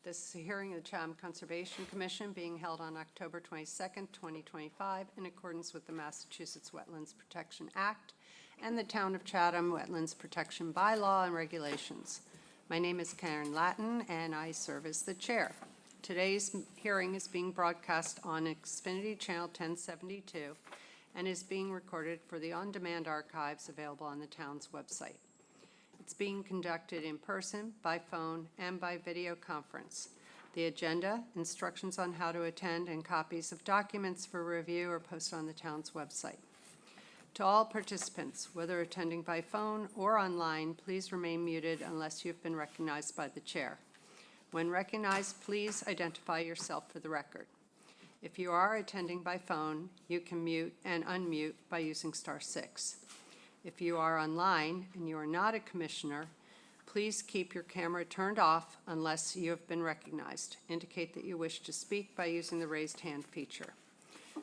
This is a hearing of the Chatham Conservation Commission being held on October 22nd, 2025, in accordance with the Massachusetts Wetlands Protection Act and the Town of Chatham Wetlands Protection Bylaw and Regulations. My name is Karen Lattin, and I serve as the chair. Today's hearing is being broadcast on Xfinity Channel 1072 and is being recorded for the on-demand archives available on the town's website. It's being conducted in person, by phone, and by video conference. The agenda, instructions on how to attend, and copies of documents for review are posted on the town's website. To all participants, whether attending by phone or online, please remain muted unless you've been recognized by the chair. When recognized, please identify yourself for the record. If you are attending by phone, you can mute and unmute by using *6. If you are online and you are not a commissioner, please keep your camera turned off unless you have been recognized. Indicate that you wish to speak by using the raised hand feature.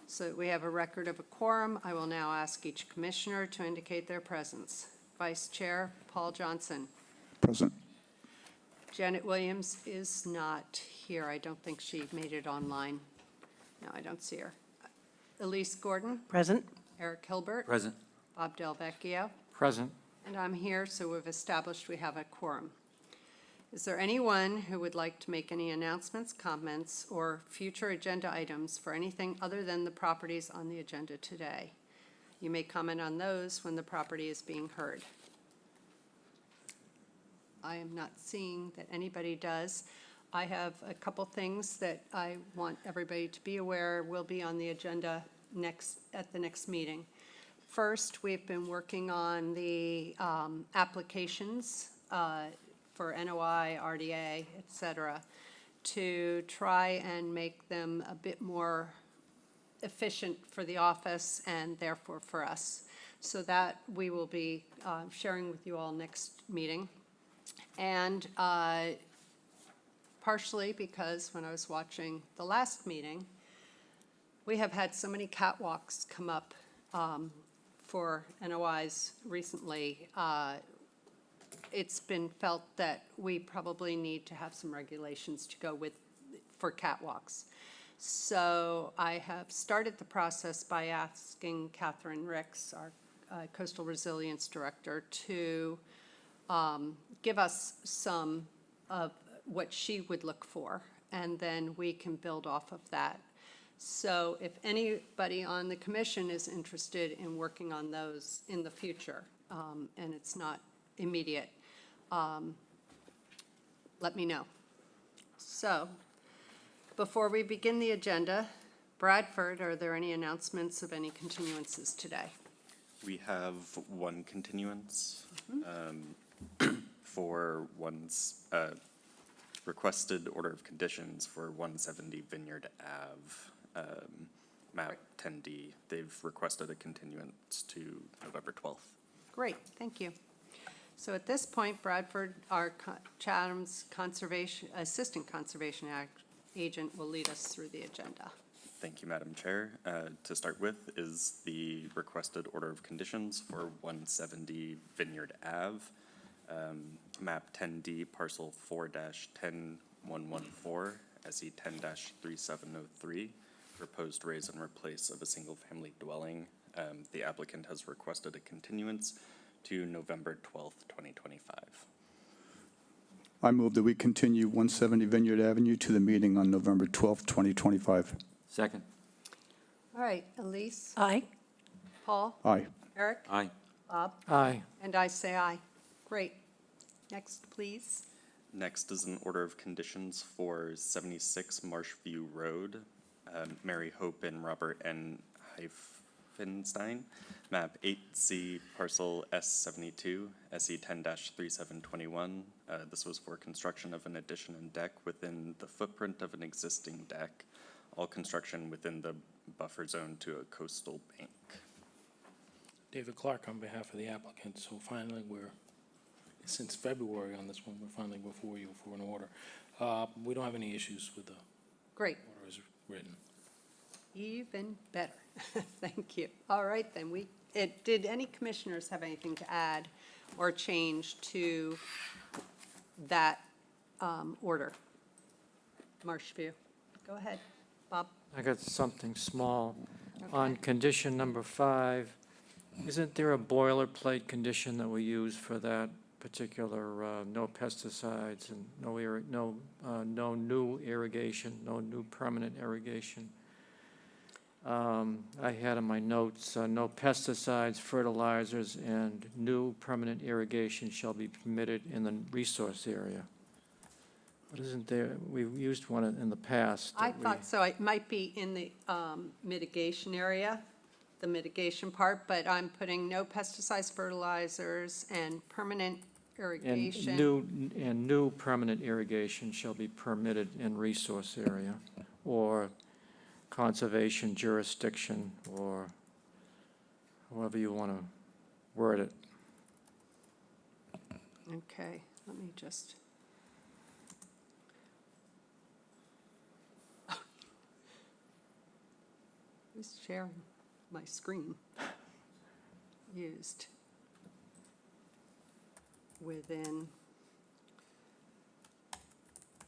So that we have a record of a quorum, I will now ask each commissioner to indicate their presence. Vice Chair Paul Johnson. Present. Janet Williams is not here. I don't think she made it online. No, I don't see her. Elise Gordon. Present. Eric Hilbert. Present. Bob Del Vecchio. Present. And I'm here, so we've established we have a quorum. Is there anyone who would like to make any announcements, comments, or future agenda items for anything other than the properties on the agenda today? You may comment on those when the property is being heard. I am not seeing that anybody does. I have a couple things that I want everybody to be aware will be on the agenda at the next meeting. First, we've been working on the applications for NOI, RDA, et cetera, to try and make them a bit more efficient for the office and therefore for us. So that we will be sharing with you all next meeting. And partially because when I was watching the last meeting, we have had so many catwalks come up for NOIs recently. It's been felt that we probably need to have some regulations to go with for catwalks. So I have started the process by asking Catherine Ricks, our Coastal Resilience Director, to give us some of what she would look for, and then we can build off of that. So if anybody on the commission is interested in working on those in the future, and it's not immediate, let me know. So before we begin the agenda, Bradford, are there any announcements of any continuances today? We have one continuance for one's requested order of conditions for 170 Vineyard Ave, map 10D. They've requested a continuance to November 12th. Great, thank you. So at this point, Bradford, our Chatham's Assistant Conservation Agent, will lead us through the agenda. Thank you, Madam Chair. To start with is the requested order of conditions for 170 Vineyard Ave, map 10D, parcel 4-10114, SE 10-3703, proposed raise and replace of a single-family dwelling. The applicant has requested a continuance to November 12th, 2025. I move that we continue 170 Vineyard Avenue to the meeting on November 12th, 2025. Second. All right, Elise? Aye. Paul? Aye. Eric? Aye. Bob? Aye. And I say aye. Great. Next, please. Next is an order of conditions for 76 Marshview Road, Mary Hope and Robert N. Heifenstein, map 8C, parcel S72, SE 10-3721. This was for construction of an addition and deck within the footprint of an existing deck, all construction within the buffer zone to a coastal bank. David Clark on behalf of the applicant. So finally, since February on this one, we're finally before you for an order. We don't have any issues with the Great. order as written. Even better. Thank you. All right, then. Did any commissioners have anything to add or change to that order? Marshview. Go ahead, Bob. I got something small. On Okay. condition number 5, isn't there a boilerplate condition that we use for that particular, no pesticides and no new irrigation, no new permanent irrigation? I had in my notes, no pesticides, fertilizers, and new permanent irrigation shall be permitted in the resource area. But isn't there, we've used one in the past. I that we- thought so. It might be in the mitigation area, the mitigation part, but I'm putting no pesticides, fertilizers, and permanent irrigation. And new permanent irrigation shall be permitted in resource area, or conservation jurisdiction, or however you want to word it. Okay, let me just. Who's sharing my screen? Used within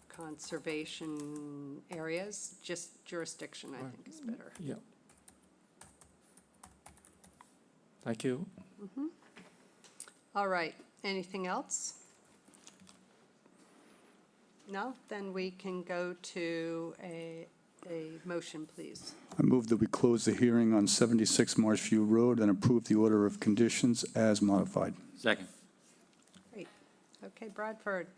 conservation areas, just jurisdiction, I think is better. Yeah. Thank you. All right, anything else? No? Then we can go to a motion, please. I move that we close the hearing on 76 Marshview Road and approve the order of conditions as modified. Second. Great. Okay, Bradford.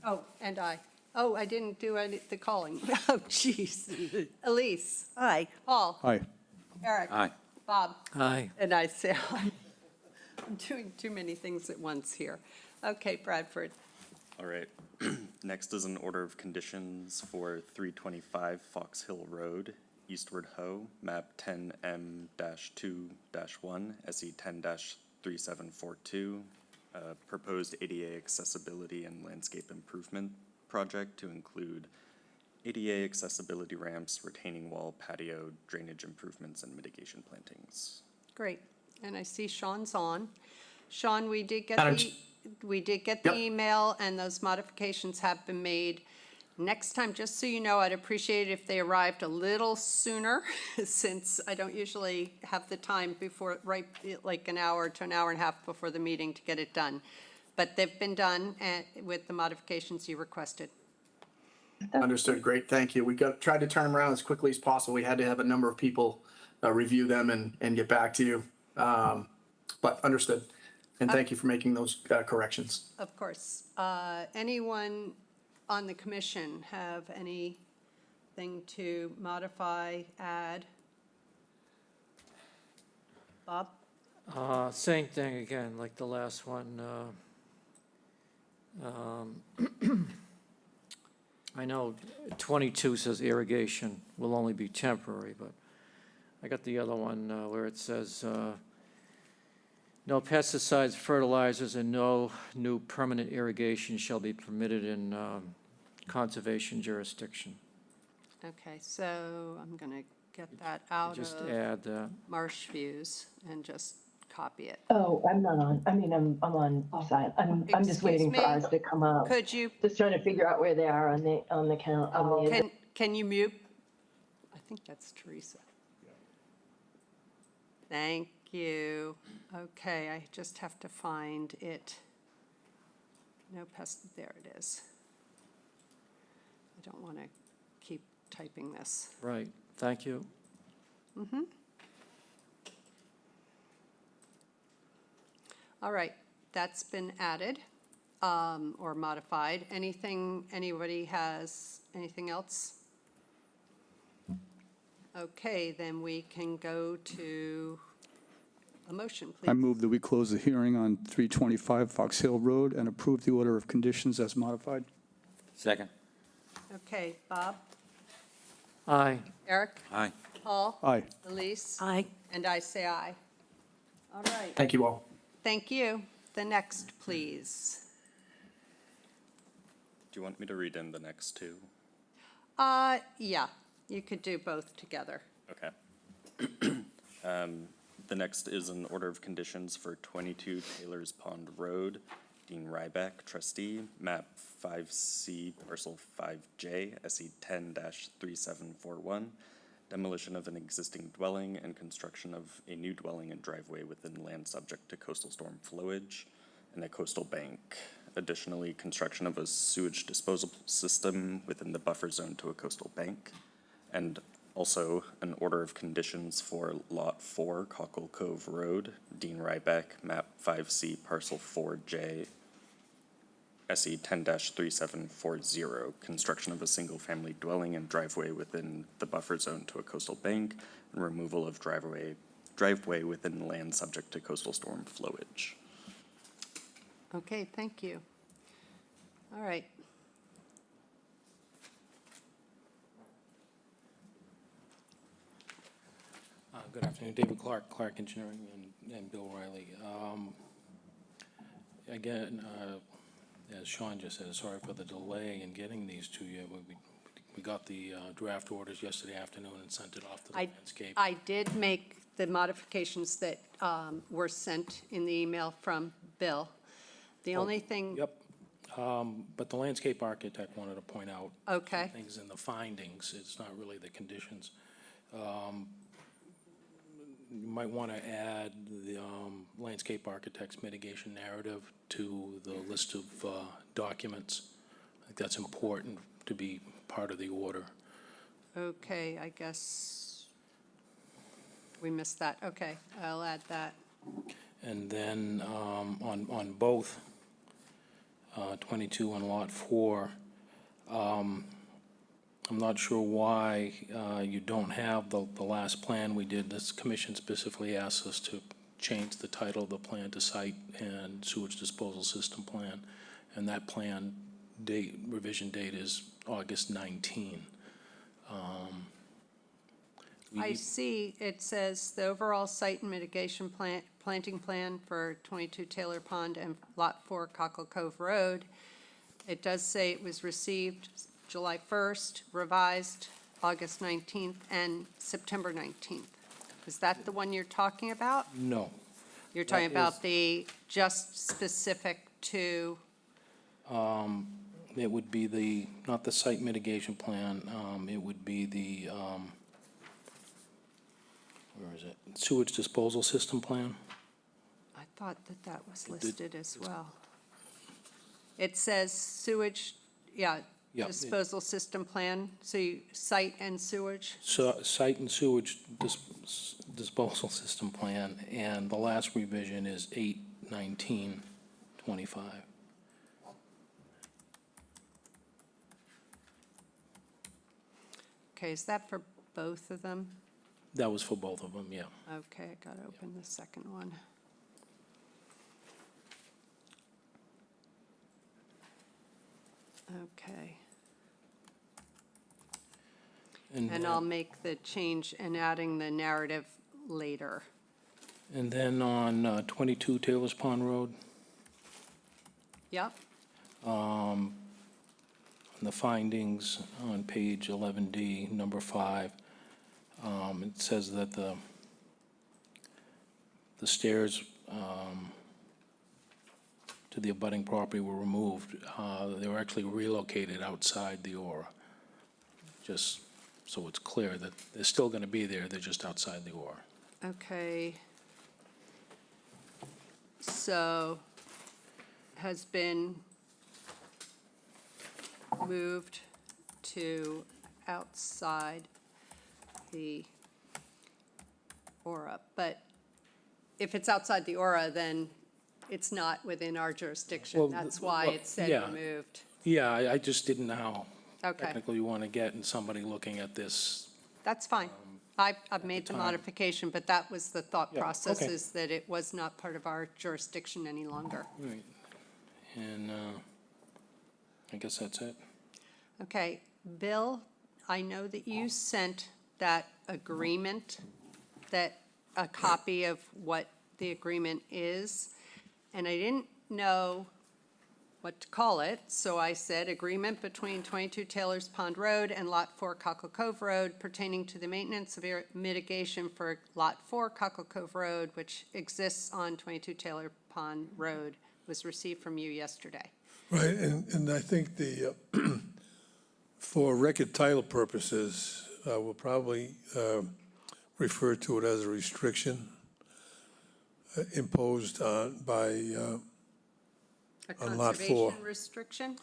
Oh, and I. Oh, I didn't do the calling. Oh, jeez. Elise. Aye. Paul. Aye. Eric. Aye. Bob. Aye. And I say aye. I'm doing too many things at once here. Okay, Bradford. All right. Next is an order of conditions for 325 Fox Hill Road, Eastward Ho, map 10M-2-1, SE 10-3742, proposed ADA accessibility and landscape improvement project to include ADA accessibility ramps, retaining wall, patio, drainage improvements, and mitigation plantings. Great. And I see Sean's on. Sean, we did get Madam the Yep. email, and those modifications have been made. Next time, just so you know, I'd appreciate it if they arrived a little sooner, since I don't usually have the time before, right, like an hour to an hour and a half before the meeting to get it done. But they've been done with the modifications you requested. Understood. Great. Thank you. We tried to turn them around as quickly as possible. We had to have a number of people review them and get back to you. But understood. And thank you for making those corrections. Of course. Anyone on the commission have anything to modify, add? Bob? Same thing again, like the last one. I know 22 says irrigation will only be temporary, but I got the other one where it says, no pesticides, fertilizers, and no new permanent irrigation shall be permitted in conservation jurisdiction. Okay, so I'm going to get that out Just of add that. Marshviews and just copy it. Oh, I'm not on. I mean, I'm on silent. I'm just Excuse waiting for me? ours to come up. Could you, Just trying to figure out where they are on the count, on the. can you mute? I think that's Teresa. Thank you. Okay, I just have to find it. No pest, there it is. I don't want to keep typing this. Right, thank you. All right, that's been added or modified. Anybody has anything else? Okay, then we can go to a motion, I please. move that we close the hearing on 325 Fox Hill Road and approve the order of conditions as modified. Second. Okay, Bob, Aye. Eric, Aye. Paul, Aye. Elise? Aye. And I say aye. All right, Thank you all. thank you. The next, please. Do you want me to read in the next two? Yeah, you could do both together. Okay. The next is an order of conditions for 22 Taylor's Pond Road, Dean Ryback, trustee, map 5C, parcel 5J, SE 10-3741, demolition of an existing dwelling and construction of a new dwelling and driveway within land subject to coastal storm flowage and a coastal bank. Additionally, construction of a sewage disposal system within the buffer zone to a coastal bank. And also an order of conditions for Lot 4, Cockle Cove Road, Dean Ryback, map 5C, parcel 4J, SE 10-3740, construction of a single-family dwelling and driveway within the buffer zone to a coastal bank, and removal of driveway within land subject to coastal storm flowage. Okay, thank you. All right. Good afternoon, David Clark, Clark Engineering, and Bill Riley. Again, as Sean just said, sorry for the delay in getting these to you. We got the draft orders yesterday afternoon and sent it off to the landscape. I did make the modifications that were sent in the email from Bill. The only thing. Yep. But the landscape architect wanted to point out Okay. some things in the findings. It's not really the conditions. You might want to add the landscape architect's mitigation narrative to the list of documents. I think that's important to be part of the order. Okay, I guess we missed that. Okay, I'll add that. And then on both 22 and Lot 4, I'm not sure why you don't have the last plan we did. This commission specifically asked us to change the title of the plan to Site and Sewage Disposal System Plan, and that plan date, revision date is August 19. I see it says the overall site and mitigation planting plan for 22 Taylor Pond and Lot 4 Cockle Cove Road. It does say it was received July 1st, revised August 19th, and September 19th. Is that the one you're talking about? No. You're talking That about is- the just specific to, It would be the, not the site mitigation plan, it would be the, where is it? Sewage disposal system plan? I thought that that was listed as well. It says sewage, Yeah, it- disposal system plan, so site and sewage. So, site and sewage disposal system plan, and the last revision is 8/19/25. Okay, is that for both of them? That was for both of them, yeah. Okay, I gotta open the second one. Okay, and I'll make the change in adding the narrative later. And then on 22 Taylor's Pond Road, Yep, on the findings on page 11D, number 5, it says that the stairs to the abutting property were removed. They were actually relocated outside the aura, just so it's clear that they're still going to be there, they're just outside the aura. okay. So, has been moved to outside the aura. But if it's outside the aura, then it's not within our Well, jurisdiction. That's why well, it said yeah. removed. Yeah, I just didn't know how Okay, technical you want to get in somebody looking at this. that's fine. I've made the time. modification, but that was the thought Yeah, process, okay. is that it was not part of our jurisdiction any longer. Right. And I guess that's it. Okay, Bill, I know that you sent that agreement, that, a copy of what the agreement is, and I didn't know what to call it, so I said, agreement between 22 Taylor's Pond Road and Lot 4 Cockle Cove Road pertaining to the maintenance of mitigation for Lot 4 Cockle Cove Road, which exists on 22 Taylor Pond Road was received from you yesterday. Right, and I think the, for record title purposes, we'll probably refer to it as a restriction imposed by, A On lot 4. conservation restriction?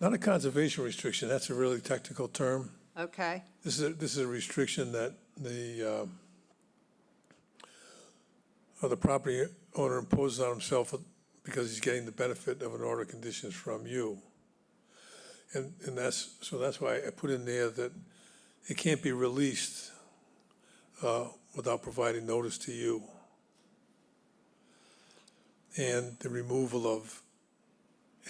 not a conservation restriction, that's a really technical term. Okay, This is a restriction that the property owner imposes on himself because he's getting the benefit of an order of conditions from you. And that's why I put in there that it can't be released without providing notice to you. And the removal of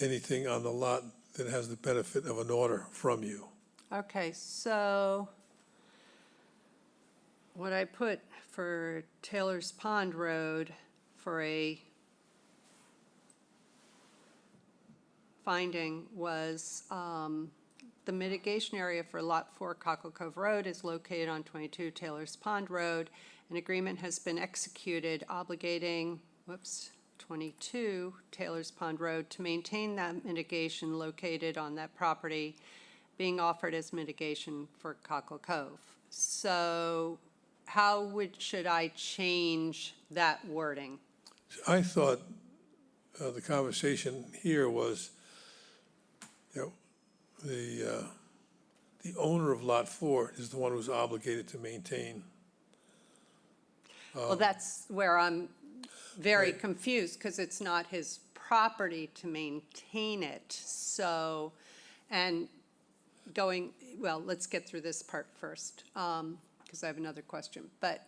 anything on the lot that has the benefit of an order from you. okay, so what I put for Taylor's Pond Road for a finding was, the mitigation area for Lot 4 Cockle Cove Road is located on 22 Taylor's Pond Road. An agreement has been executed obligating, 22 Taylor's Pond Road to maintain that mitigation located on that property being offered as mitigation for Cockle Cove. So should I change that wording? I thought the conversation here was, the owner of Lot 4 is the one who's obligated to maintain. Well, that's where I'm very Right. confused, because it's not his property to maintain it, so, and let's get through this part first, because I have another question, but,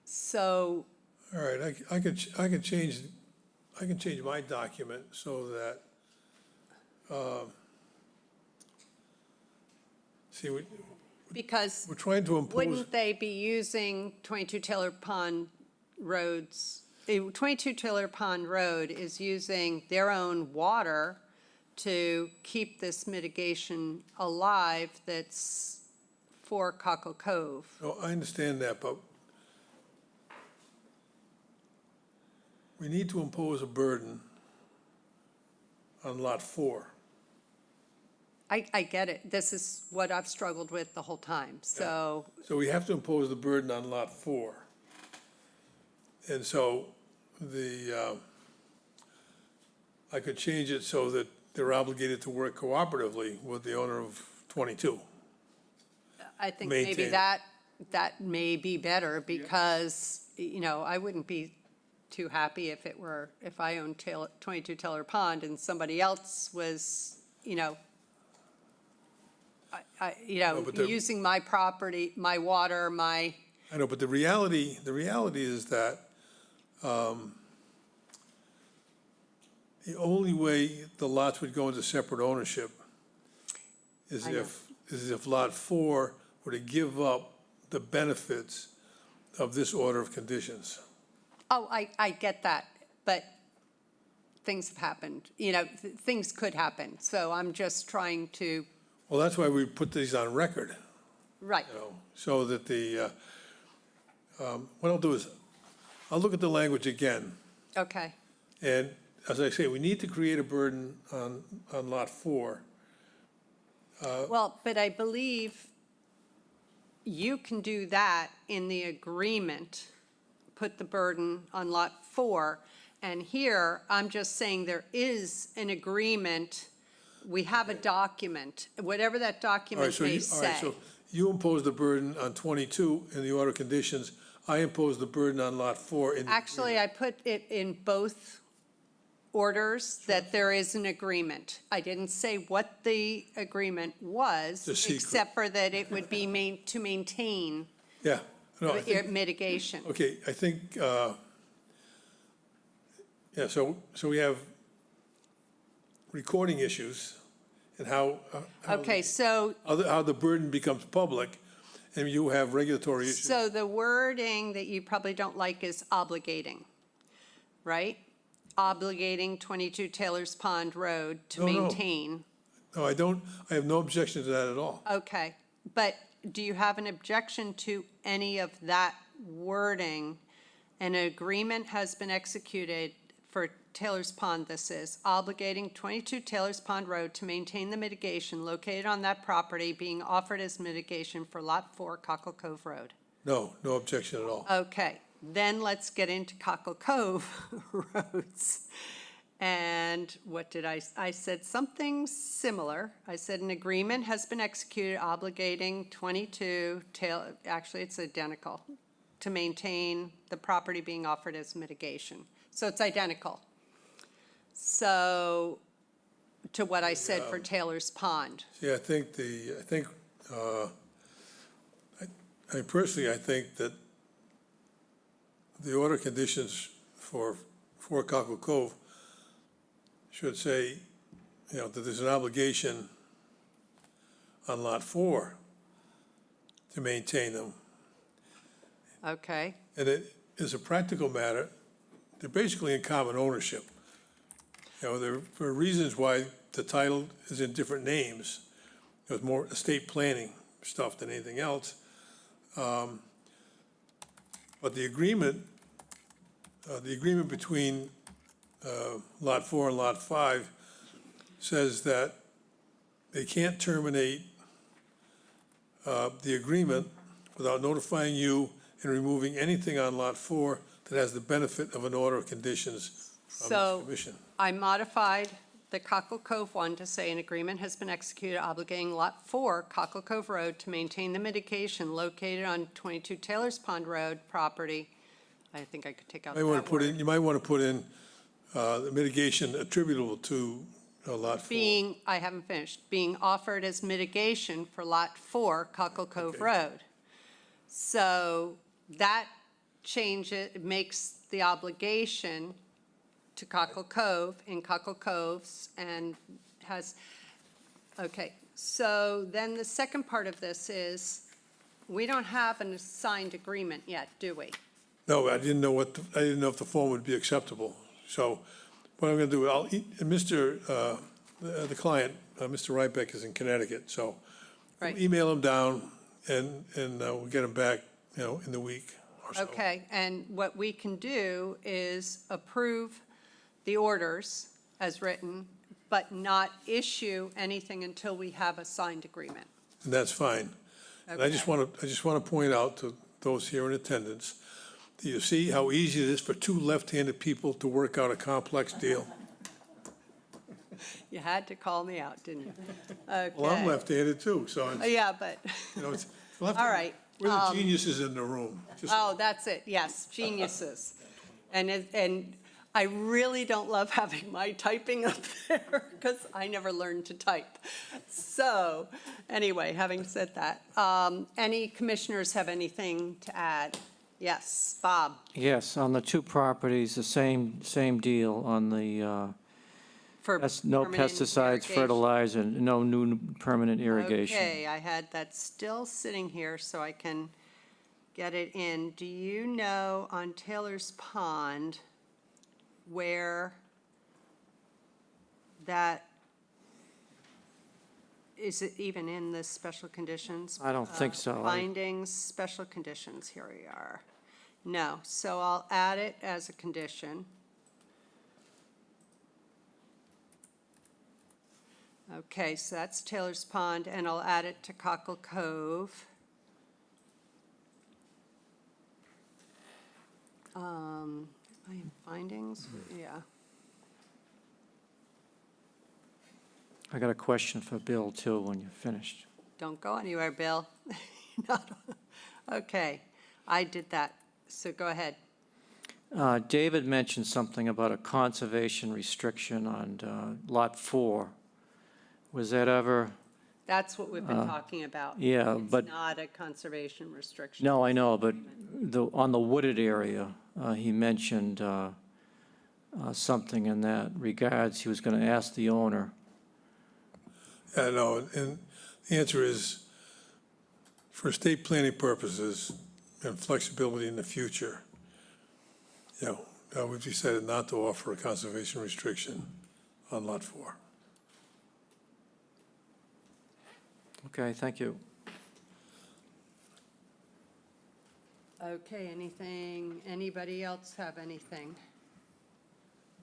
so, All right, I could change my document so that, because we're trying to impose, wouldn't they be using 22 Taylor Pond Roads? 22 Taylor Pond Road is using their own water to keep this mitigation alive that's for Cockle Cove. no, I understand that, but we need to impose a burden on Lot 4. I get it. This is what I've struggled with the whole time, so, So we have to impose the burden on Lot 4. And so I could change it so that they're obligated to work cooperatively with the owner of 22. I think maybe Maintain. that may be better, because, I wouldn't be too happy if I owned 22 Taylor Pond and somebody else was, but the- using my property, my water, I know, but the reality is that the only way the lots would go into separate ownership is I know. if Lot 4 were to give up the benefits of this order of conditions. Oh, I get that, but things have happened, things could happen, so I'm just trying to, Well, that's why we put these on record, right, so that what I'll do is, I'll look at the language again, okay. and as I say, we need to create a burden on Lot 4. Well, but I believe you can do that in the agreement, put the burden on Lot 4. And here, I'm just saying there is an agreement, we have a document, whatever that All right, document so may you, all right, say. so you impose the burden on 22 in the order of conditions. I impose the burden on Lot 4 in. Actually, I put it in both orders that there is an agreement. I didn't say what the agreement was, It's a secret. except for that it would be to maintain Yeah, no, I think, mitigation. okay, I think, yeah, so we have recording issues and how. Okay, so How the burden becomes public, and you have regulatory issues. So the wording that you probably don't like is obligating, right? Obligating 22 Taylor's Pond Road to No, no. maintain. No, I don't, I have no objection to that at all. Okay, but do you have an objection to any of that wording? An agreement has been executed for Taylor's Pond this is, obligating 22 Taylor's Pond Road to maintain the mitigation located on that property being offered as mitigation for Lot 4 Cockle Cove Road. No, no objection at all. Okay, then let's get into Cockle Cove roads. And what did I said something similar. I said an agreement has been executed obligating 22 actually it's identical, to maintain the property being offered as mitigation. So it's identical. So, to what I said for Taylor's Pond. See, I personally, I think that the order conditions for Cockle Cove should say, that there's an obligation on Lot 4 to maintain them. Okay, And it is a practical matter, they're basically in common ownership. There are reasons why the title is in different names. It was more estate planning stuff than anything else. But the agreement between Lot 4 and Lot 5 says that they can't terminate the agreement without notifying you and removing anything on Lot 4 that has the benefit of an order of conditions from So- the commission. I modified the Cockle Cove one to say an agreement has been executed obligating Lot 4 Cockle Cove Road to maintain the mitigation located on 22 Taylor's Pond Road property. I think I could take out that word. You might want to put in the mitigation attributable to Lot 4. I haven't finished, being offered as mitigation for Lot 4 Cockle Cove Okay. Road. So that it makes the obligation to Cockle Cove in Cockle Coves and has, okay. So then the second part of this is, we don't have an assigned agreement yet, do we? No, I didn't know if the form would be acceptable. So what I'm going to do, the client, Mr. Rybeck is in Connecticut, so Right. email him down and we'll get him back, in the week or so. Okay, and what we can do is approve the orders as written, but not issue anything until we have a signed agreement. And that's fine. And I just Okay. want to point out to those here in attendance, do you see how easy it is for two left-handed people to work out a complex deal? You had to call me out, didn't you? Well, I'm Okay. left-handed too, so it's, Yeah, but, it's left. all right. We're the geniuses in the room. Just- Oh, that's it, yes, geniuses. And I really don't love having my typing up there because I never learned to type. So, anyway, having said that, any commissioners have anything to add? Yes, Bob? Yes, on the two properties, the same deal on the, For no permanent pesticides, irrigation. fertilizer, no new permanent irrigation. Okay, I had that still sitting here so I can get it in. Do you know on Taylor's Pond where that, is it even in the special conditions? I don't think so. Findings, special conditions, here we are. No, so I'll add it as a condition. Okay, so that's Taylor's Pond, and I'll add it to Cockle Cove. I have findings, yeah. I got a question for Bill, too, when you're finished. Don't go anywhere, Bill. Okay, I did that, so go ahead. David mentioned something about a conservation restriction on Lot 4. Was that ever, That's what we've been talking about. yeah, but- It's not a conservation restriction. no, I know, but on the wooded area, he mentioned something in that regards. He was going to ask the owner. Yeah, no, and the answer is, for estate planning purposes and flexibility in the future, we've decided not to offer a conservation restriction on Lot 4. Okay, thank you. Okay, anybody else have anything?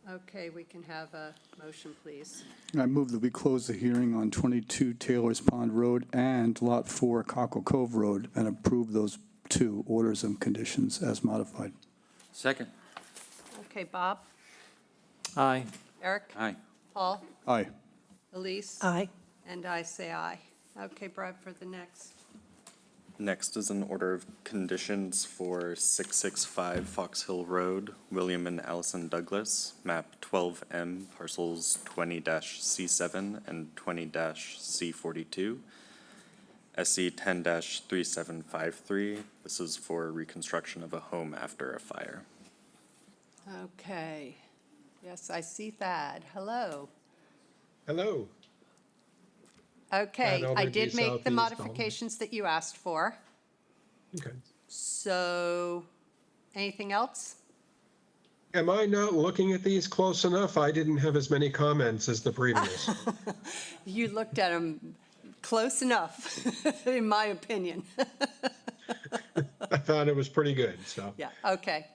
Okay, we can have a motion, please. I move that we close the hearing on 22 Taylor's Pond Road and Lot 4 Cockle Cove Road and approve those two orders and conditions as modified. Second. Okay, Bob, Aye. Eric, Aye. Paul, Aye. Elise? Aye. And I say aye. Okay, Brad, for the next. Next is an order of conditions for 665 Fox Hill Road, William and Allison Douglas, map 12M, parcels 20-C7 and 20-C42, SC 10-3753. This is for reconstruction of a home after a fire. Okay. Yes, I see Thad. Hello. Hello. Okay, Thad I Aldergy, did make the Southeast modifications that you asked for. Okay. So, anything else? Am I not looking at these close enough? I didn't have as many comments as the previous. You looked at them close enough, in my opinion. I thought it was pretty good, so. Yeah, okay.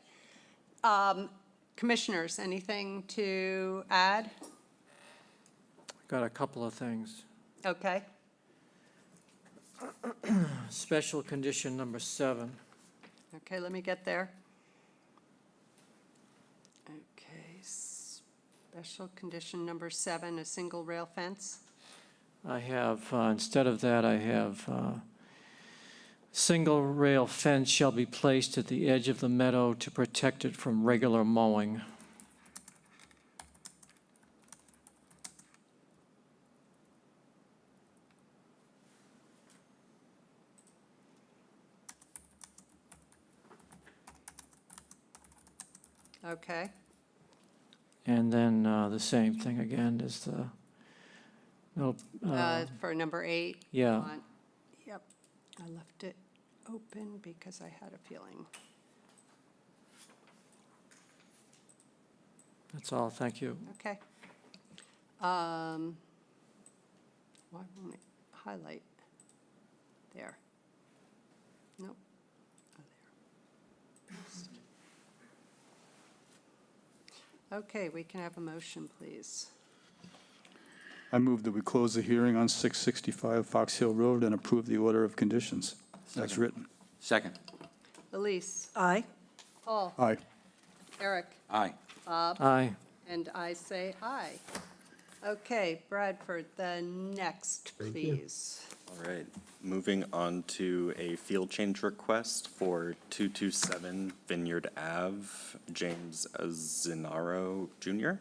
Commissioners, anything to add? Got a couple of things. Okay, Special condition number 7. okay, let me get there. Okay, special condition number 7, a single rail fence. I have, instead of that, I have, single rail fence shall be placed at the edge of the meadow to protect it from regular mowing. Okay, And then the same thing again is the, no, for number 8. yeah. Yep, I left it open because I had a feeling. That's all, thank you. Okay. Why won't it highlight? There. Nope. Oh, there. Paste. Okay, we can have a motion, please. I move that we close the hearing on 665 Fox Hill Road and approve the order of conditions as written. Second. Elise? Aye. Paul? Aye. Eric? Aye. Aye. And I say aye. Okay, Bradford, the next, Thank you. please. All right, moving on to a field change request for 227 Vineyard Ave, James Zinaro Jr.,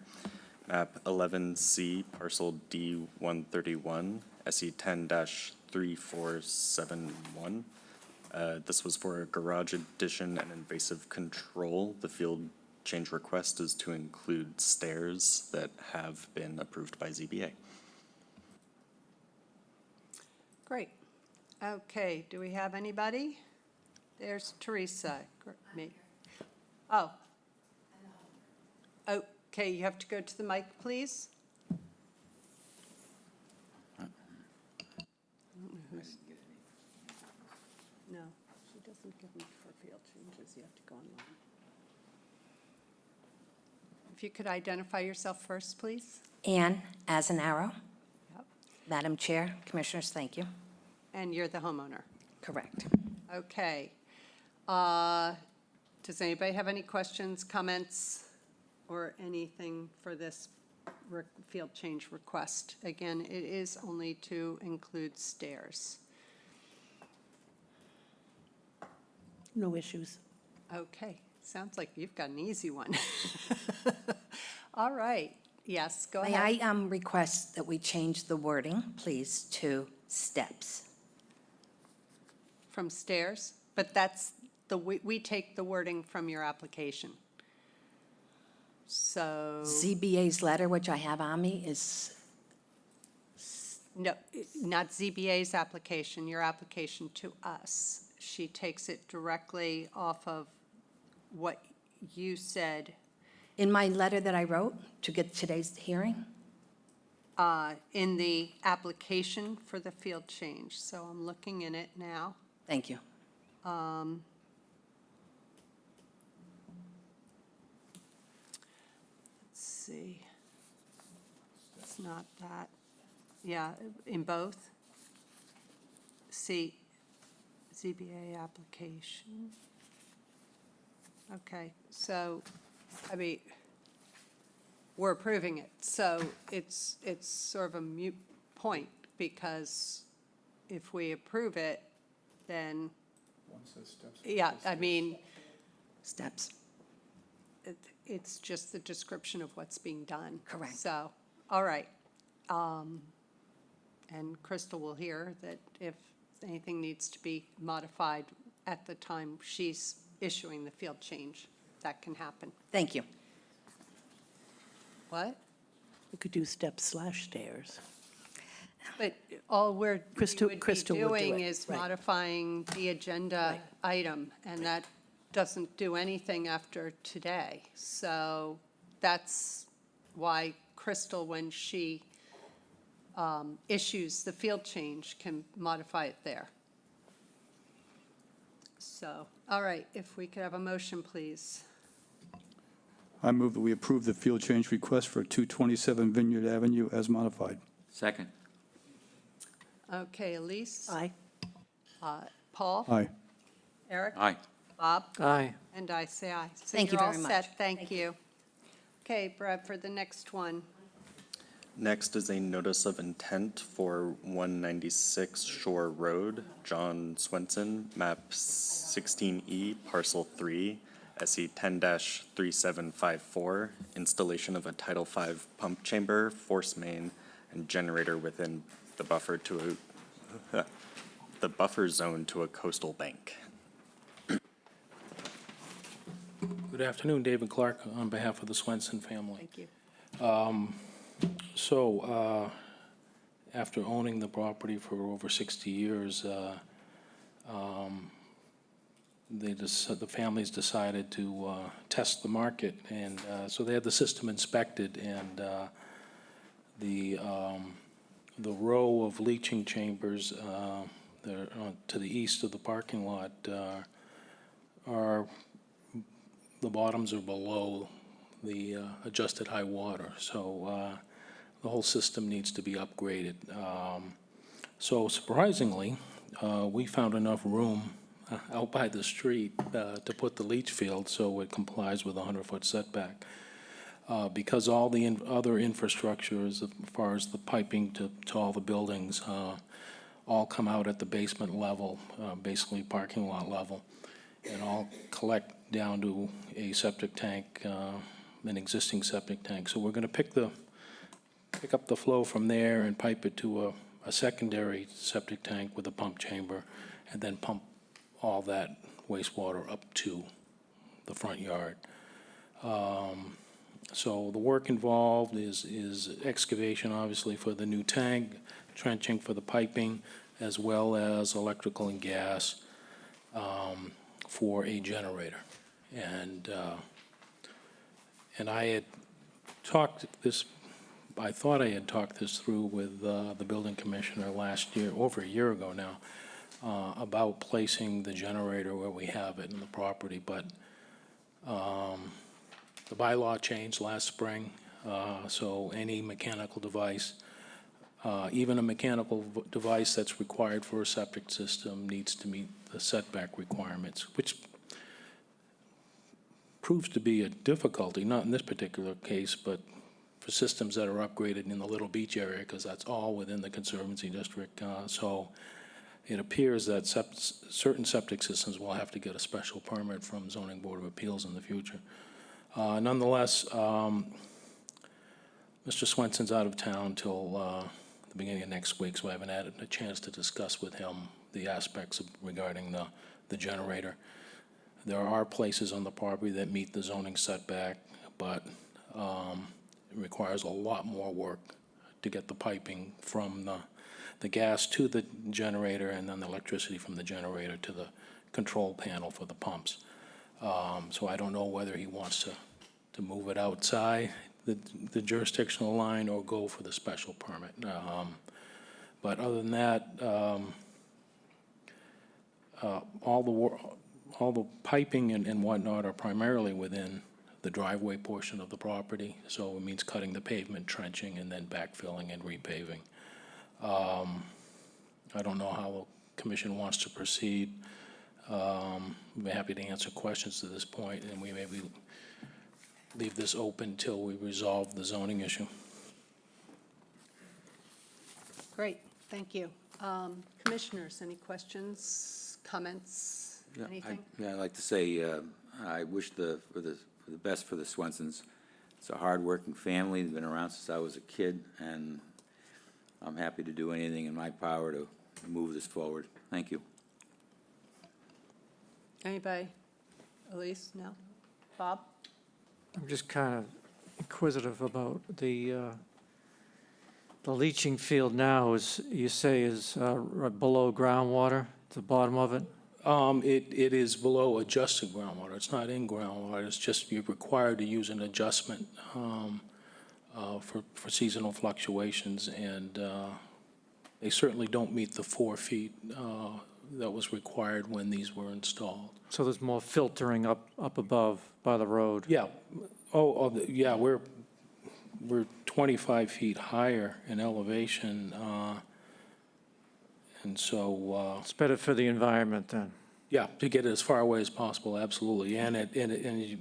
map 11C, parcel D131, SE 10-3471. This was for a garage addition and invasive control. The field change request is to include stairs that have been approved by ZBA. Great. Okay, do we have anybody? There's Teresa. Me. Oh. Okay, you have to go to the mic, please. No, she doesn't give them for field changes. You have to go online. If you could identify yourself first, please. Ann, as an arrow. Yep. Madam Chair, Commissioners, thank you. And you're the homeowner. Correct. Okay. Does anybody have any questions, comments, or anything for this field change request? Again, it is only to include stairs. No issues. Okay, sounds like you've got an easy one. All right, yes, go May ahead. I request that we change the wording, please, to steps? From stairs, but that's we take the wording from your application. So, ZBA's letter, which I have on me, is, no, not ZBA's application, your application to us. She takes it directly off of what you said in my letter that I wrote to get today's hearing. in the application for the field change. So I'm looking in it now. Thank you. Let's see. It's not that. Yeah, in both. C, ZBA application. Okay, so, I mean, we're approving it, so it's sort of a moot point, because if we approve it, then, yeah, I mean, Steps. it's just the description of what's being done. Correct. So, all right. And Crystal will hear that if anything needs to be modified at the time she's issuing the field change, that can happen. Thank you. What? We could do steps/stairs. But all we Crystal- would be Crystal would do doing it, is right. modifying the agenda item, and that doesn't do anything after today. So that's why Crystal, when she issues the field change, can modify it there. So, all right, if we could have a motion, please. I move that we approve the field change request for 227 Vineyard Avenue as modified. Second. Okay, Elise? Aye. Paul? Aye. Eric? Aye. Bob? Aye. And I say aye. Thank you So you're very all much. set, thank you. Okay, Brad, for the next one. Next is a notice of intent for 196 Shore Road, John Swenson, map 16E, parcel 3, SE 10-3754, installation of a Title V pump chamber, force main, and generator within the buffer zone to a coastal bank. Good afternoon, David Clark, on behalf of the Swenson family. Thank you. So, after owning the property for over 60 years, the families decided to test the market, and so they had the system inspected, and the row of leaching chambers that are to the east of the parking lot the bottoms are below the adjusted high water, so the whole system needs to be upgraded. So surprisingly, we found enough room out by the street to put the leach field so it complies with a 100-foot setback. Because all the other infrastructure, as far as the piping to all the buildings, all come out at the basement level, basically parking lot level, and all collect down to a septic tank, an existing septic tank. So we're going to pick up the flow from there and pipe it to a secondary septic tank with a pump chamber, and then pump all that wastewater up to the front yard. So the work involved is excavation, obviously, for the new tank, trenching for the piping, as well as electrical and gas for a generator. And I had talked this, I thought I had talked this through with the building commissioner last year, over a year ago now, about placing the generator where we have it in the property, but the bylaw changed last spring, so any mechanical device, even a mechanical device that's required for a septic system, needs to meet the setback requirements, which proves to be a difficulty, not in this particular case, but for systems that are upgraded in the Little Beach area, because that's all within the Conservancy District. So it appears that certain septic systems will have to get a special permit from Zoning Board of Appeals in the future. Nonetheless, Mr. Swenson's out of town till the beginning of next week, so I haven't had a chance to discuss with him the aspects regarding the generator. There are places on the property that meet the zoning setback, but it requires a lot more work to get the piping from the gas to the generator, and then the electricity from the generator to the control panel for the pumps. So I don't know whether he wants to move it outside the jurisdictional line or go for the special permit. But other than that, all the piping and whatnot are primarily within the driveway portion of the property. So it means cutting the pavement, trenching, and then backfilling and repaving. I don't know how the commission wants to proceed. I'm happy to answer questions to this point, and we maybe leave this open till we resolve the zoning issue. Great, thank you. Commissioners, any questions, comments, anything? I'd like to say, I wish for the best for the Swensons. It's a hard-working family, they've been around since I was a kid, and I'm happy to do anything in my power to move this forward. Thank you. Anybody? Elise, no? Bob? I'm just kind of inquisitive about the leaching field now is, you say, is below groundwater, the bottom of it? It is below adjusted groundwater. It's not in groundwater. It's just you're required to use an adjustment for seasonal fluctuations, and they certainly don't meet the 4 feet that was required when these were installed. So there's more filtering up above by the road? Yeah. Yeah, we're 25 feet higher in elevation, and so, It's better for the environment then? yeah, to get it as far away as possible, absolutely. And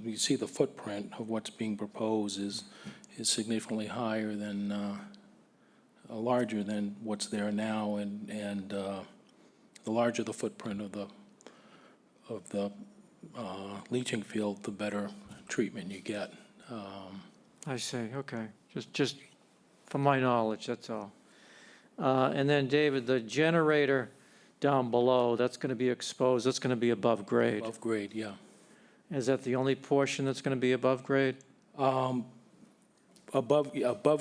you see the footprint of what's being proposed is significantly higher than, larger than what's there now, and the larger the footprint of the leaching field, the better treatment you get. I see, okay. Just from my knowledge, that's all. And then, David, the generator down below, that's going to be exposed, that's going to be above grade. Above grade, yeah. Is that the only portion that's going to be above grade? Above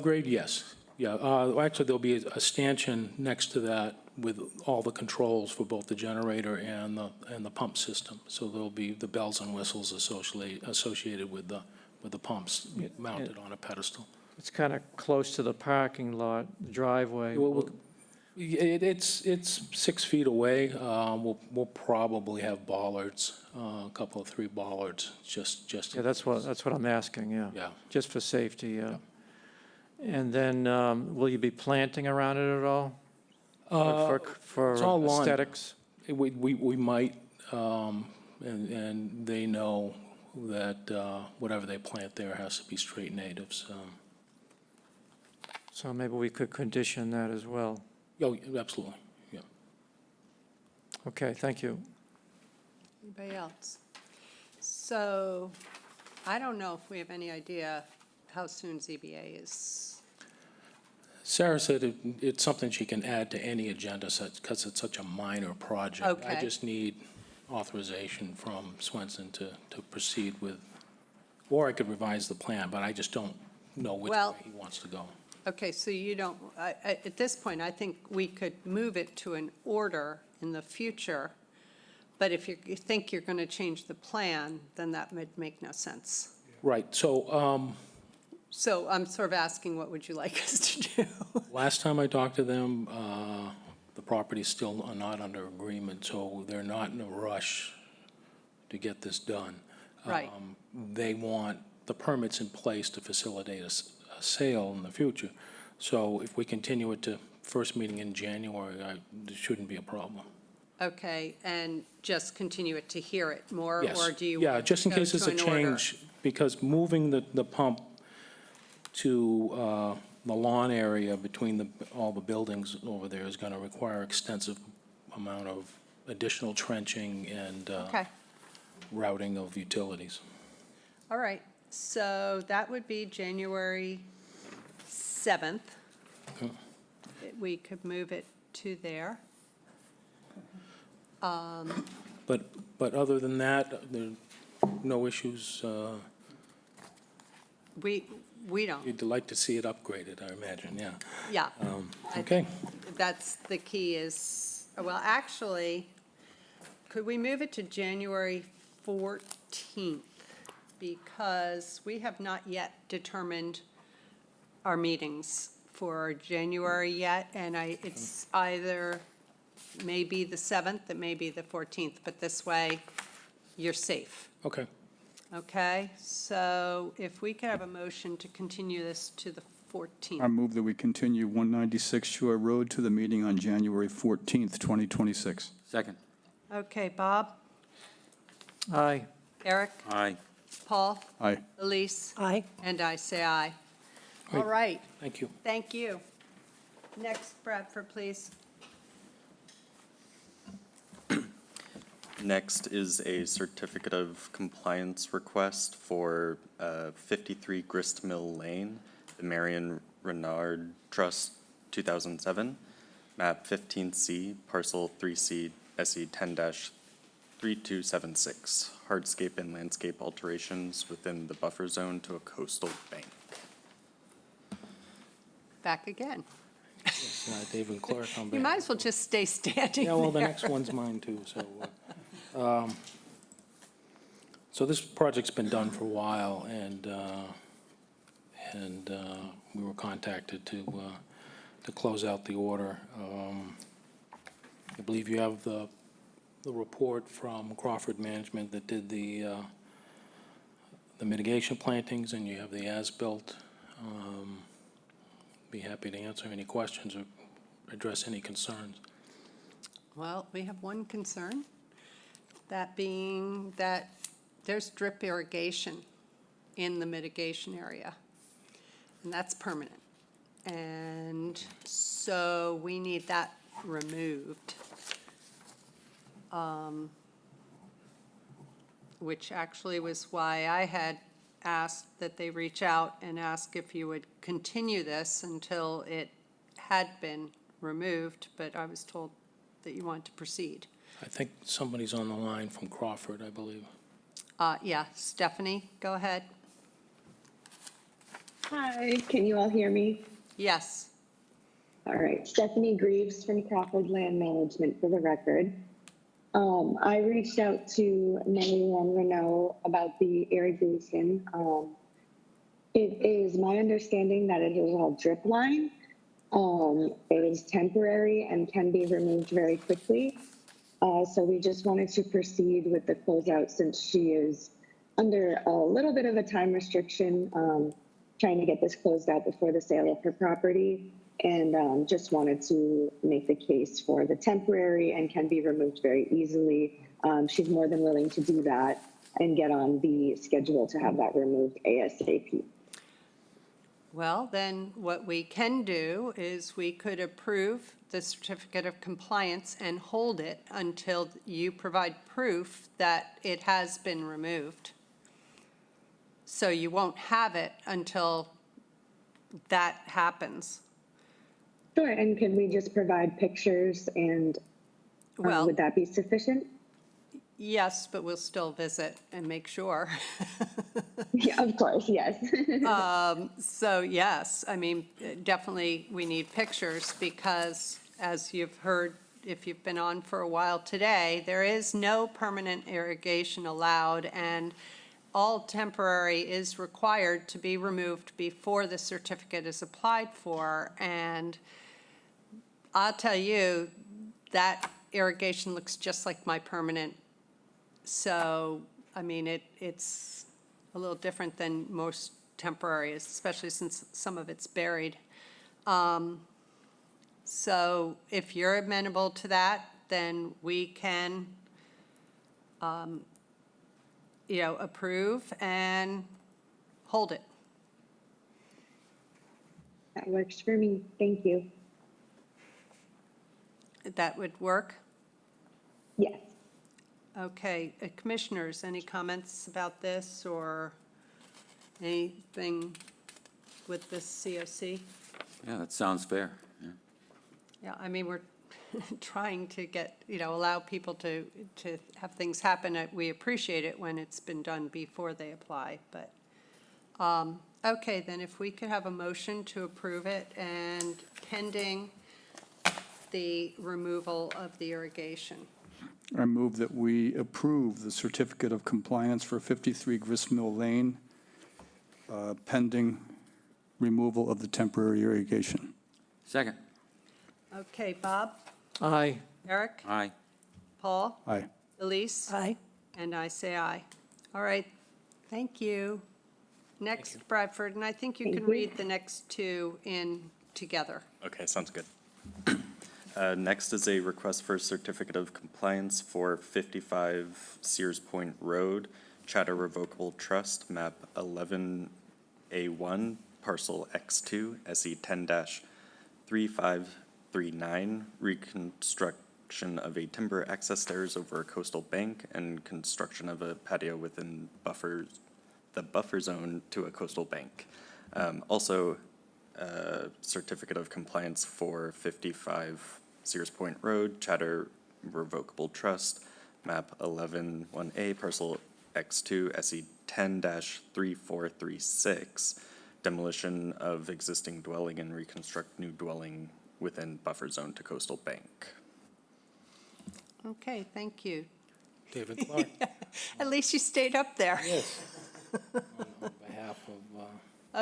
grade, yes. Yeah, actually, there'll be a stanchion next to that with all the controls for both the generator and the pump system. So there'll be the bells and whistles associated with the pumps mounted on a pedestal. It's kind of close to the parking lot, the driveway. It's 6 feet away. We'll probably have bollards, a couple of 3 bollards, just. Yeah, that's what I'm asking, yeah. Yeah. Just for safety, yeah. And then, will you be planting around it at all? For it's all lawn. aesthetics? We might, and they know that whatever they plant there has to be straight natives. So maybe we could condition that as well. Oh, absolutely, yeah. Okay, thank you. Anybody else? So, I don't know if we have any idea how soon ZBA is. Sarah said it's something she can add to any agenda because it's such a minor project. Okay. I just need authorization from Swenson to proceed with, or I could revise the plan, but I just don't know which way Well- he wants to go. Okay, so you don't, at this point, I think we could move it to an order in the future, but if you think you're going to change the plan, then that would make no sense. Right, so So I'm sort of asking, what would you like us to do? last time I talked to them, the property's still not under agreement, so they're not in a rush to get this done. Right. They want the permits in place to facilitate a sale in the future. So if we continue it to first meeting in January, there shouldn't be a problem. Okay, and just continue it to hear it more? Yes. Or do you? Yeah, just in go case there's to a an order? change, because moving the pump to the lawn area between all the buildings over there is going to require extensive amount of additional trenching and Okay, routing of utilities. all right. So that would be January 7th. Okay. We could move it to there. But other than that, there are no issues. We don't, You'd like to see it upgraded, I imagine, yeah. yeah. I Okay. think That's the key is, well, actually, could we move it to January 14th? Because we have not yet determined our meetings for January yet, and it's either maybe the 7th, it may be the 14th, but this way, you're safe. Okay. Okay, so if we could have a motion to continue this to the 14th. I move that we continue 196 Shore Road to the meeting on January 14th, 2026. Second. Okay, Bob, Aye. Eric, Aye. Paul, Aye. Elise, Aye. and I say aye. All Great. right, Thank you. thank you. Next, Bradford, please. Next is a certificate of compliance request for 53 Grist Mill Lane, the Marion Renard Trust, 2007, map 15C, parcel 3C, SE 10-3276, hardscape and landscape alterations within the buffer zone to a coastal bank. Back again. David Clark, I'm You back. might as well just stay standing Yeah, well, the there. next one's mine too, so this project's been done for a while, and we were contacted to close out the order. I believe you have the report from Crawford Management that did the mitigation plantings, and you have the as-built. Be happy to answer any questions or address any concerns. Well, we have one concern, that being that there's drip irrigation in the mitigation area, and that's permanent. And so we need that removed, which actually was why I had asked that they reach out and ask if you would continue this until it had been removed, but I was told that you want to proceed. I think somebody's on the line from Crawford, I believe. Yeah, Stephanie, go ahead. Hi, can you all hear me? Yes. All right, Stephanie Greaves from Crawford Land Management for the record. I reached out to Marianne Renault about the irrigation. It is my understanding that it is a drip line. It is temporary and can be removed very quickly. So we just wanted to proceed with the closeout since she is under a little bit of a time restriction, trying to get this closed out before the sale of her property. And just wanted to make the case for the temporary and can be removed very easily. She's more than willing to do that and get on the schedule to have that removed ASAP. Well, then what we can do is we could approve the certificate of compliance and hold it until you provide proof that it has been removed. So you won't have it until that happens. Sure, and can we just provide pictures and Well, would that be sufficient? yes, but we'll still visit and make sure. Yeah, of course, yes. So yes, I mean, definitely we need pictures because as you've heard, if you've been on for a while today, there is no permanent irrigation allowed and all temporary is required to be removed before the certificate is applied for. And I'll tell you, that irrigation looks just like my permanent. So, I mean, it's a little different than most temporaries, especially since some of it's buried. So if you're amenable to that, then we can, approve and hold it. That works for me. Thank you. That would work? Yes. Okay, commissioners, any comments about this or anything with this COC? Yeah, that sounds fair. Yeah. Yeah, I mean, we're trying to get, allow people to have things happen. We appreciate it when it's been done before they apply, but, okay, then if we could have a motion to approve it and pending the removal of the irrigation. I move that we approve the certificate of compliance for 53 Gristmill Lane, pending removal of the temporary irrigation. Second. Okay, Bob, Aye. Eric, Aye. Paul, Aye. Elise, Aye. and I say aye. All right, Thank you. Next, Bradford, and I think you Thank can you. read the next two in together. Okay, sounds good. Next is a request for certificate of compliance for 55 Sears Point Road, Chatter Revocable Trust, map 11A1, parcel X2, SE 10-3539, reconstruction of a timber access stairs over a coastal bank and construction of a patio within the buffer zone to a coastal bank. Also, certificate of compliance for 55 Sears Point Road, Chatter Revocable Trust, map 11-1A, parcel X2, SE 10-3436, demolition of existing dwelling and reconstruct new dwelling within buffer zone to coastal bank. Okay, thank you. David Clark. At least you stayed up there. Yes. On behalf of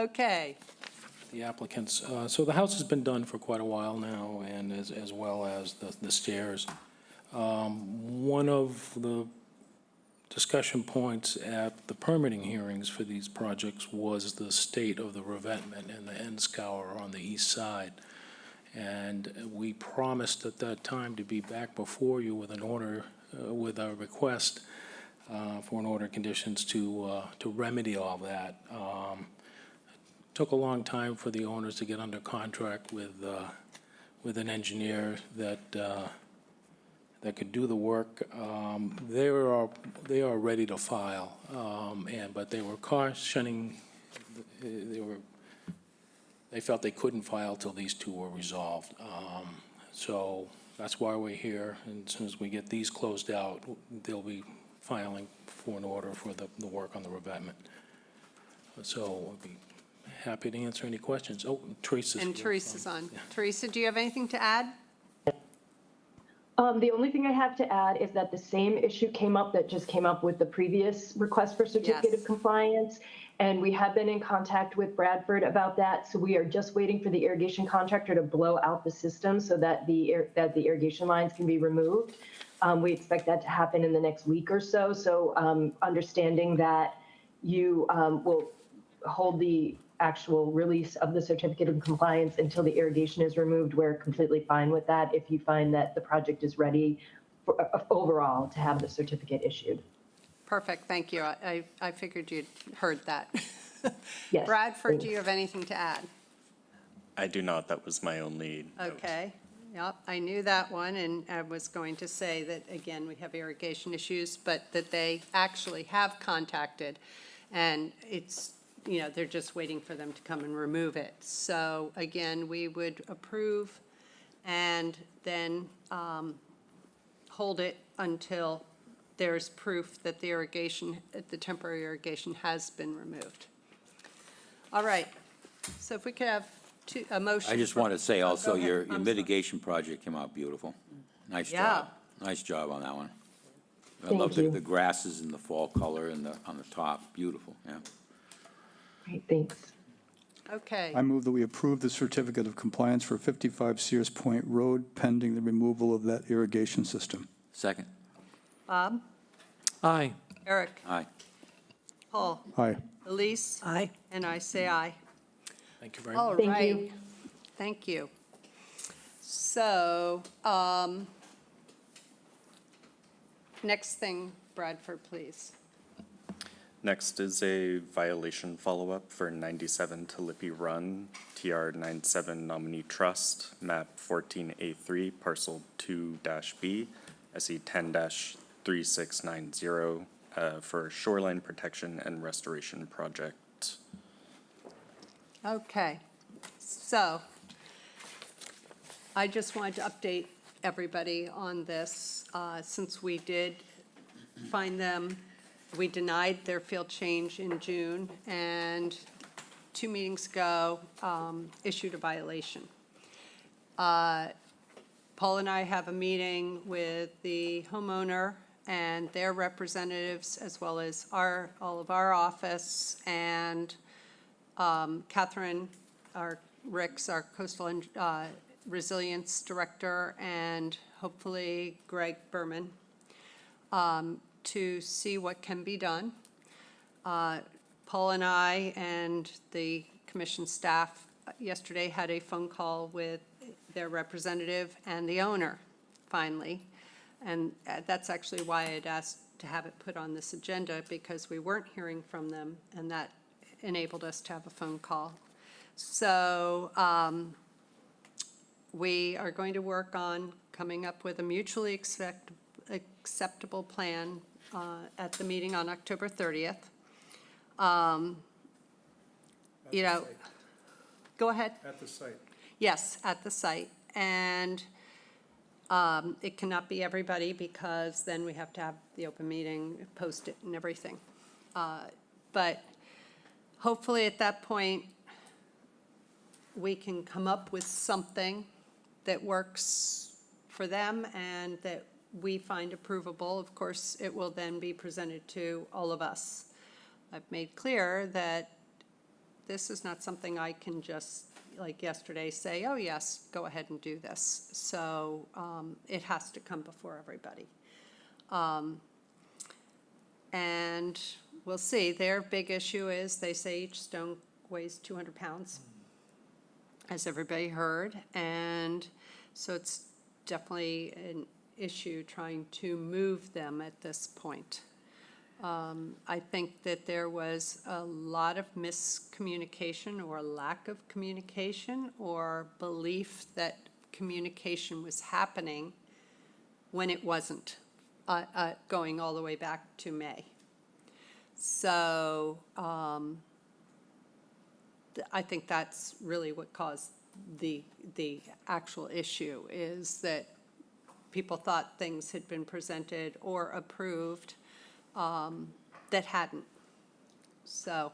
Okay, the applicants. So the house has been done for quite a while now, and as well as the stairs. One of the discussion points at the permitting hearings for these projects was the state of the revetment and the end scour on the east side. And we promised at that time to be back before you with an order, with a request for an order of conditions to remedy all that. Took a long time for the owners to get under contract with an engineer that could do the work. They are ready to file, but they were cautioning, they felt they couldn't file till these two were resolved. So that's why we're here, and as soon as we get these closed out, they'll be filing for an order for the work on the revetment. So I'll be happy to answer any questions. Oh, Teresa's and here Teresa's from- on. Teresa, do you have anything to add? The only thing I have to add is that the same issue came up that just came up with the previous request for certificate Yes. of compliance. And we have been in contact with Bradford about that. So we are just waiting for the irrigation contractor to blow out the system so that the irrigation lines can be removed. We expect that to happen in the next week or so. So understanding that you will hold the actual release of the certificate of compliance until the irrigation is removed, we're completely fine with that if you find that the project is ready for, overall to have the certificate issued. Perfect, thank you. I figured you'd heard that. Yes. Bradford, do you have anything to add? I do not, that was my only note. Okay, yep, I knew that one, and I was going to say that, again, we have irrigation issues, but that they actually have contacted, and it's, you know, they're just waiting for them to come and remove it. So, again, we would approve and then hold it until there's proof that the irrigation, the temporary irrigation has been removed. All right, so if we could have a motion. I just for- want to say Oh, go also, ahead. your I'm sorry. mitigation project came out beautiful. Nice Yeah. job. Nice job on that one. I Thank love you. the grasses and the fall color and on the top. Beautiful, yeah. Great, thanks. Okay, I move that we approve the certificate of compliance for 55 Sears Point Road pending the removal of that irrigation system. Second. Bob, Aye. Eric, Aye. Paul, Aye. Elise, Aye. and I say aye. Thank you very much. All Thank right. you. Thank you. So, next thing, Bradford, please. Next is a violation follow-up for 97 Talippi Run, TR 97 Nominee Trust, map 14A3, parcel 2-B, SE 10-3690, for shoreline protection and restoration project. Okay, so I just wanted to update everybody on this, since we did find them. We denied their field change in June, and 2 meetings ago, issued a violation. Paul and I have a meeting with the homeowner and their representatives, as well as all of our office, and Catherine, Rick's our coastal resilience director, and hopefully Greg Berman, to see what can be done. Paul and I and the commission staff yesterday had a phone call with their representative and the owner, finally. And that's actually why I'd asked to have it put on this agenda, because we weren't hearing from them, and that enabled us to have a phone call. So we are going to work on coming up with a mutually acceptable plan at the meeting on October 30th. You know, go ahead. At the site. Yes, at the site. And it cannot be everybody, because then we have to have the open meeting, post it and everything. But hopefully at that point, we can come up with something that works for them and that we find approvable. Of course, it will then be presented to all of us. I've made clear that this is not something I can just, like yesterday, say, oh, yes, go ahead and do this. So it has to come before everybody. And we'll see. Their big issue is, they say each stone weighs 200 pounds, as everybody heard. And so it's definitely an issue trying to move them at this point. I think that there was a lot of miscommunication or lack of communication or belief that communication was happening when it wasn't, going all the way back to May. So I think that's really what caused the actual issue, is that people thought things had been presented or approved that hadn't. So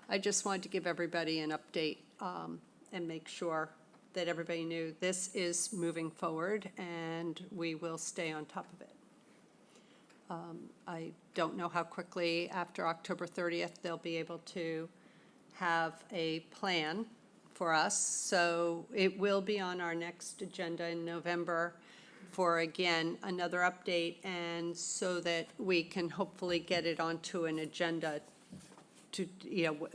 I just wanted to give everybody an update and make sure that everybody knew this is moving forward and we will stay on top of it. I don't know how quickly after October 30th they'll be able to have a plan for us. So it will be on our next agenda in November for, again, another update, and so that we can hopefully get it onto an agenda to, you know,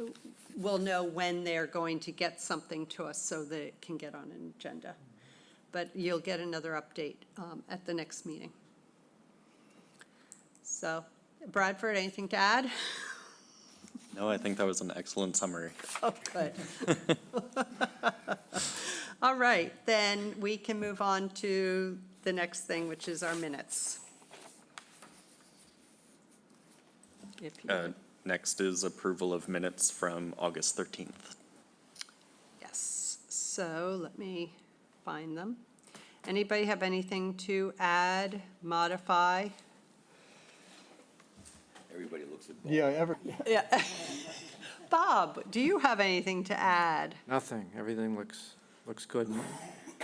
we'll know when they're going to get something to us so that it can get on an agenda. But you'll get another update at the next meeting. So, Bradford, anything to add? No, I think that was an excellent summary. Oh, good. All right, then we can move on to the next thing, which is our minutes. If you Next is approval of minutes from August 13th. Yes, so let me find them. Anybody have anything to add, modify? Everybody looks at Bob. Yeah. Bob, do you have anything to add? Nothing, everything looks good.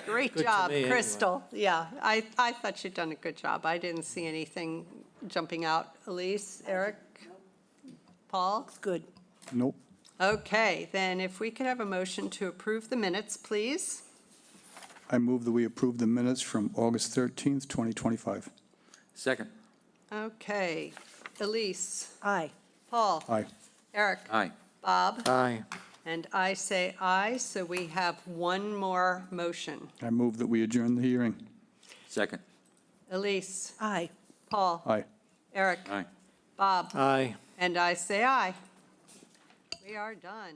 Great Good to job, me, anyway. Crystal. Yeah, I thought you'd done a good job. I didn't see anything jumping out. Elise, Eric, Paul? Good. Nope. Okay, then if we could have a motion to approve the minutes, please. I move that we approve the minutes from August 13th, 2025. Second. Okay, Elise, Aye. Paul, Aye. Eric, Aye. Bob, Aye. and I say aye, so we have one more motion. I move that we adjourn the hearing. Second. Elise, Aye. Paul, Aye. Eric, Aye. Bob, Aye. and I say aye. We are done.